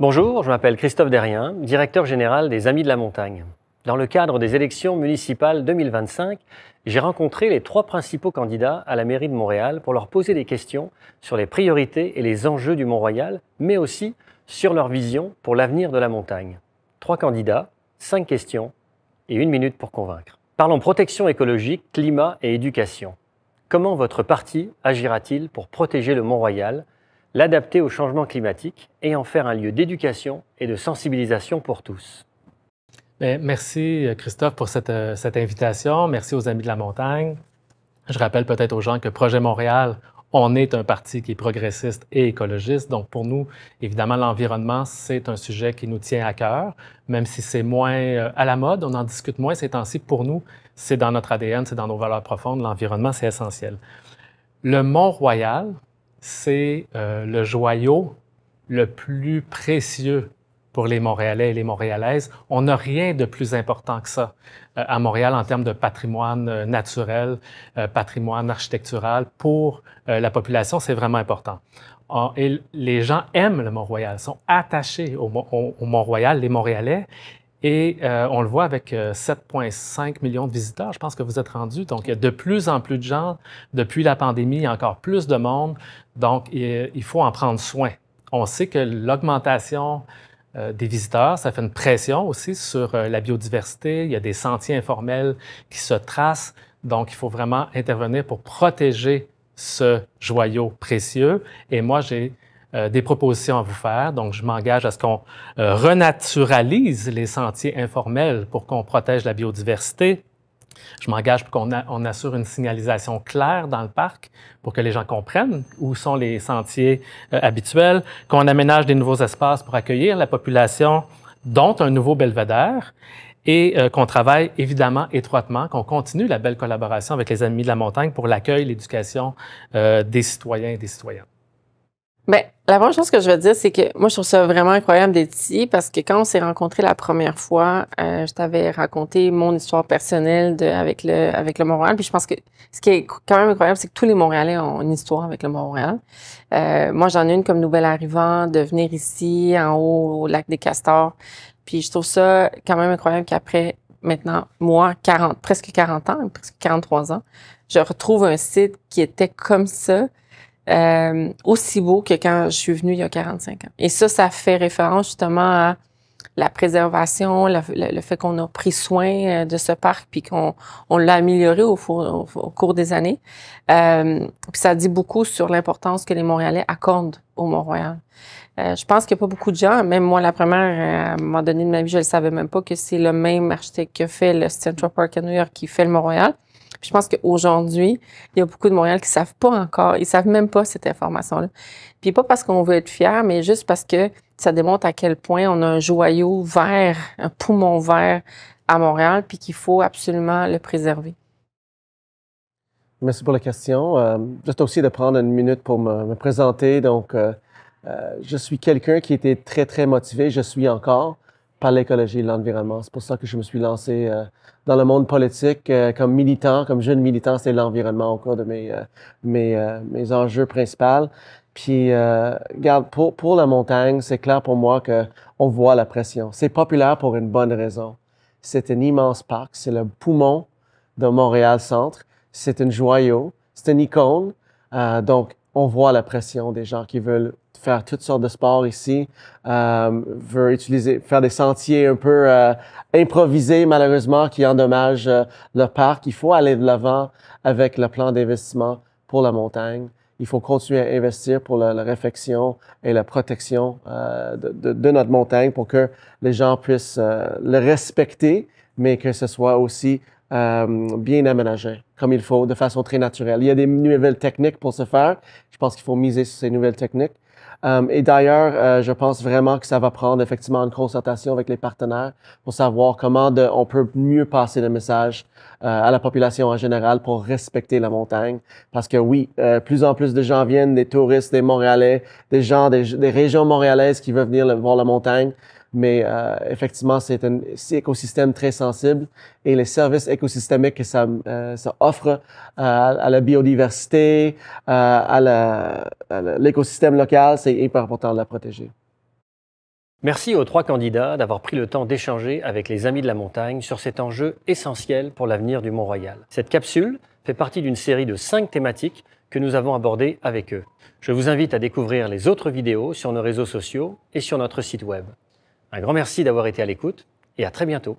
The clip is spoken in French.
Bonjour, je m'appelle Christophe Derrien, directeur général des Amis de la Montagne. Dans le cadre des élections municipales 2025, j'ai rencontré les 3 principaux candidats à la mairie de Montréal pour leur poser des questions sur les priorités et les enjeux du Mont-Royal, mais aussi sur leur vision pour l'avenir de la montagne. 3 candidats, 5 questions et 1 minute pour convaincre. Parlons protection écologique, climat et éducation. Comment votre parti agira-t-il pour protéger le Mont-Royal, l'adapter au changement climatique et en faire un lieu d'éducation et de sensibilisation pour tous? Bien, merci Christophe pour cette invitation. Merci aux Amis de la Montagne. Je rappelle peut-être aux gens que Projet Montréal, on est un parti qui est progressiste et écologiste. Donc pour nous, évidemment, l'environnement, c'est un sujet qui nous tient à cœur, même si c'est moins à la mode, on en discute moins ces temps-ci. Pour nous, c'est dans notre ADN, c'est dans nos valeurs profondes. L'environnement, c'est essentiel. Le Mont-Royal, c'est le joyau le plus précieux pour les Montréalais et les Montréalaises. On n'a rien de plus important que ça à Montréal en termes de patrimoine naturel, patrimoine architectural. Pour la population, c'est vraiment important. Et les gens aiment le Mont-Royal, sont attachés au Mont-Royal, les Montréalais. Et on le voit avec 7,5 millions de visiteurs, je pense que vous êtes rendus. Donc, il y a de plus en plus de gens. Depuis la pandémie, il y a encore plus de monde. Donc, il faut en prendre soin. On sait que l'augmentation des visiteurs, ça fait une pression aussi sur la biodiversité. Il y a des sentiers informels qui se tracent. Donc, il faut vraiment intervenir pour protéger ce joyau précieux. Et moi, j'ai des propositions à vous faire. Donc, je m'engage à ce qu'on renaturalise les sentiers informels pour qu'on protège la biodiversité. Je m'engage pour qu'on assure une signalisation claire dans le parc pour que les gens comprennent où sont les sentiers habituels, qu'on aménage des nouveaux espaces pour accueillir la population, dont un nouveau belvédère, et qu'on travaille évidemment étroitement, qu'on continue la belle collaboration avec les Amis de la Montagne pour l'accueil, l'éducation des citoyens et des citoyennes. Bien, la première chose que je veux dire, c'est que moi, je trouve ça vraiment incroyable d'être ici parce que quand on s'est rencontrés la première fois, je t'avais raconté mon histoire personnelle avec le Mont-Royal. Puis je pense que ce qui est quand même incroyable, c'est que tous les Montréalais ont une histoire avec le Mont-Royal. Moi, j'en ai une comme nouvel arrivant de venir ici, en haut, au lac des Castors. Puis je trouve ça quand même incroyable qu'après, maintenant, moi, presque 40 ans, presque 43 ans, je retrouve un site qui était comme ça. Aussi beau que quand je suis venue il y a 45 ans. Et ça fait référence justement à la préservation, le fait qu'on a pris soin de ce parc puis qu'on l'a amélioré au cours des années. Puis ça dit beaucoup sur l'importance que les Montréalais accordent au Mont-Royal. Je pense qu'il n'y a pas beaucoup de gens, même moi la première, à un moment donné de ma vie, je ne savais même pas que c'est le même architecte qui a fait le Central Park à New York qui fait le Mont-Royal. Je pense qu'aujourd'hui, il y a beaucoup de Montréal qui savent pas encore, ils savent même pas cette information-là. Puis pas parce qu'on veut être fier, mais juste parce que ça démontre à quel point on a un joyau vert, un poumon vert à Montréal, puis qu'il faut absolument le préserver. Merci pour la question. Juste aussi de prendre 1 minute pour me présenter. Donc, je suis quelqu'un qui était très, très motivé, je suis encore, par l'écologie et l'environnement. C'est pour ça que je me suis lancé dans le monde politique comme militant, comme jeune militant, c'est l'environnement au cours de mes enjeux principaux. Puis, regarde, pour la montagne, c'est clair pour moi que on voit la pression. C'est populaire pour une bonne raison. C'est un immense parc, c'est le poumon de Montréal-Centre, c'est un joyau, c'est une icône. Donc, on voit la pression des gens qui veulent faire toutes sortes de sports ici, veulent faire des sentiers un peu improvisés, malheureusement, qui endommagent le parc. Il faut aller de l'avant avec le plan d'investissement pour la montagne. Il faut continuer à investir pour la réfection et la protection de notre montagne pour que les gens puissent le respecter, mais que ce soit aussi bien aménagé, comme il faut, de façon très naturelle. Il y a des nouvelles techniques pour ce faire. Je pense qu'il faut miser sur ces nouvelles techniques. Et d'ailleurs, je pense vraiment que ça va prendre effectivement une concertation avec les partenaires pour savoir comment on peut mieux passer le message à la population en général pour respecter la montagne. Parce que oui, plus en plus de gens viennent, des touristes, des Montréalais, des gens des régions montréalaises qui veulent venir voir la montagne. Mais effectivement, c'est un écosystème très sensible et les services écosystémiques que ça offre à la biodiversité, à l'écosystème local, c'est hyper important de la protéger. Merci aux 3 candidats d'avoir pris le temps d'échanger avec les Amis de la Montagne sur cet enjeu essentiel pour l'avenir du Mont-Royal. Cette capsule fait partie d'une série de 5 thématiques que nous avons abordées avec eux. Je vous invite à découvrir les autres vidéos sur nos réseaux sociaux et sur notre site web. Un grand merci d'avoir été à l'écoute et à très bientôt.